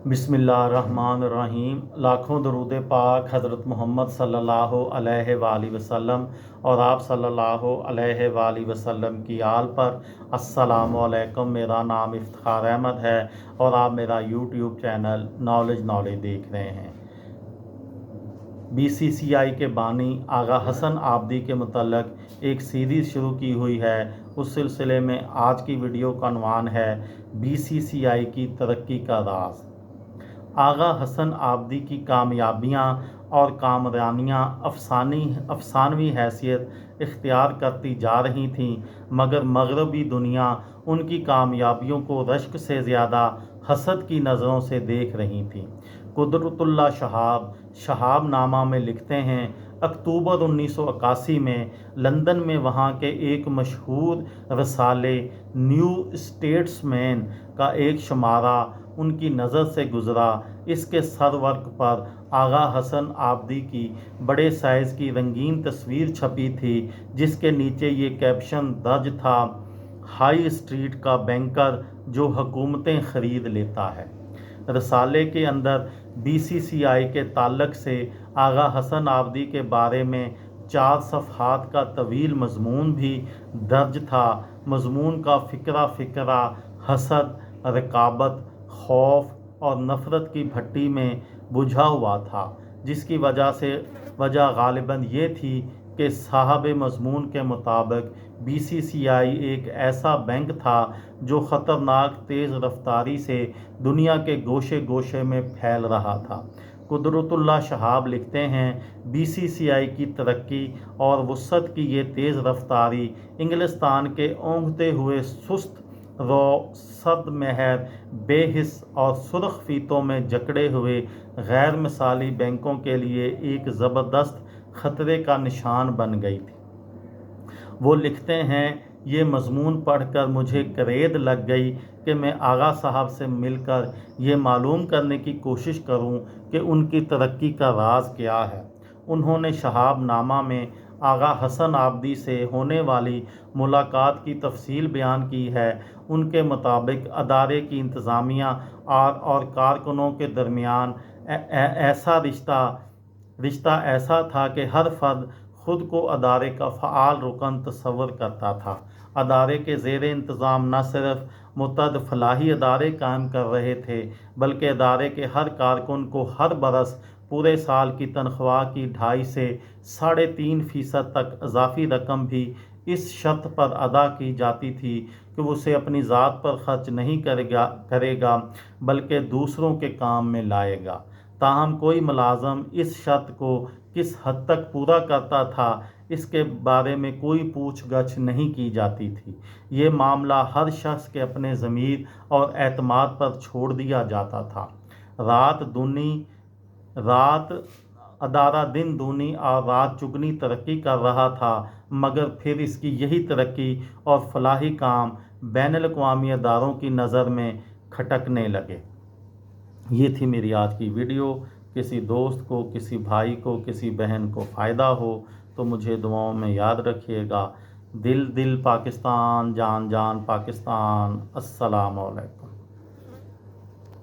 बिस्मिल्लाहिर्रहमानिर्रहीम। लाखों दरूद पाक हज़रत मोहम्मद सल्लल्लाहु अलैहि वसल्लम और आप सल्लल्लाहु अलैहि वसल्लम की आल पर। अस्सलामु अलैकुम। मेरा नाम इफ्तिखार अहमद है और आप मेरा यूट्यूब चैनल नॉलेज देख रहे हैं। BCCI के बानी आगा हसन आबदी के मुतल्लक एक सीरीज़ शुरू की हुई है। उस सिलसिले में आज की वीडियो का unवान है BCCI की तरक्की का राज। आगा हसन आबदी की कामयाबियाँ और कामरानियाँ अफसानवी हैसियत इख्तियार करती जा रही थीं, मगर मगरबी दुनिया उनकी कामयाबियों को रश्क से ज़्यादा हसद की नज़रों से देख रही थी। कुदरतुल्लाह शहाब नामा में लिखते हैं, अक्टूबर 1981 में लंदन में वहाँ के एक मशहूर रसाले न्यू स्टेट्समैन का एक शुमारा उनकी नज़र से गुज़रा। इसके सरवर्क पर आगा हसन आबदी की बड़े साइज़ की रंगीन तस्वीर छपी थी, जिसके नीचे ये कैप्शन दर्ज था, हाई स्ट्रीट का बैंकर जो हुकूमतें ख़रीद लेता है। रसाले के अंदर BCCI के ताल्लुक़ से आगा हसन आबदी के बारे में 4 सफ़हात का तवील मज़मून भी दर्ज था। मज़मून का फ़िक्रा हसद, रकाबत, खौफ और नफ़रत की भट्टी में बुझा हुआ था, जिसकी वजह गालिबन ये थी कि साहब मज़मून के मुताबिक BCCI एक ऐसा बैंक था जो ख़तरनाक तेज़ रफ्तारी से दुनिया के गोशे गोशे में फैल रहा था। कुदरतुल्लाह शहाब लिखते हैं, BCCI की तरक्की और वुसअत की ये तेज़ रफ्तारी इंग्लिस्तान के ओंघते हुए सुस्त रो सर्द महर बेहिस और सुर्ख फीतों में जकड़े हुए गैर मिसाली बैंकों के लिए एक ज़बरदस्त ख़तरे का निशान बन गई थी। वो लिखते हैं, ये मज़मून पढ़कर मुझे करेद लग गई कि मैं आगा साहब से मिलकर ये मालूम करने की कोशिश करूं कि उनकी तरक्की का राज क्या है। उन्होंने शहाब नामा में आगा हसन आबदी से होने वाली मुलाकात की तफसील बयान की है। उनके मुताबिक अदारे की इंतज़ामिया और कारकुनों के दरमियान ऐसा रिश्ता ऐसा था कि हर फर्द ख़ुद को अदारे का फ़आल रुकन तस्वर करता था। अदारे के ज़ेर इंतज़ाम न सिर्फ मुतअद्दिद फलाही अदारे कायम कर रहे थे, बल्कि अदारे के हर कारकुन को हर बरस पूरे साल की तनख्वाह की 2.5 से 3.5% तक इजाफ़ी रकम भी इस शर्त पर अदा की जाती थी कि उसे अपनी ज़ात पर खर्च नहीं करेगा बल्कि दूसरों के काम में लाएगा। ताहम कोई मुलाज़म इस शर्त को किस हद तक पूरा करता था, इसके बारे में कोई पूछ-गछ नहीं की जाती थी। ये मामला हर शख्स के अपने ज़मीर और एतमाद पर छोड़ दिया जाता था। अदारा दिन दूनी और रात चुगनी तरक्की कर रहा था, मगर फिर इसकी यही तरक्की और फलाही काम बैनुल-अक़वामी अदारों की नज़र में खटकने लगे। ये थी मेरी आज की वीडियो। किसी दोस्त को, किसी भाई को, किसी बहन को फ़ायदा हो तो मुझे दुआओं में याद रखिएगा। दिल दिल पाकिस्तान, जान जान पाकिस्तान। अस्सलामु अलैकुम।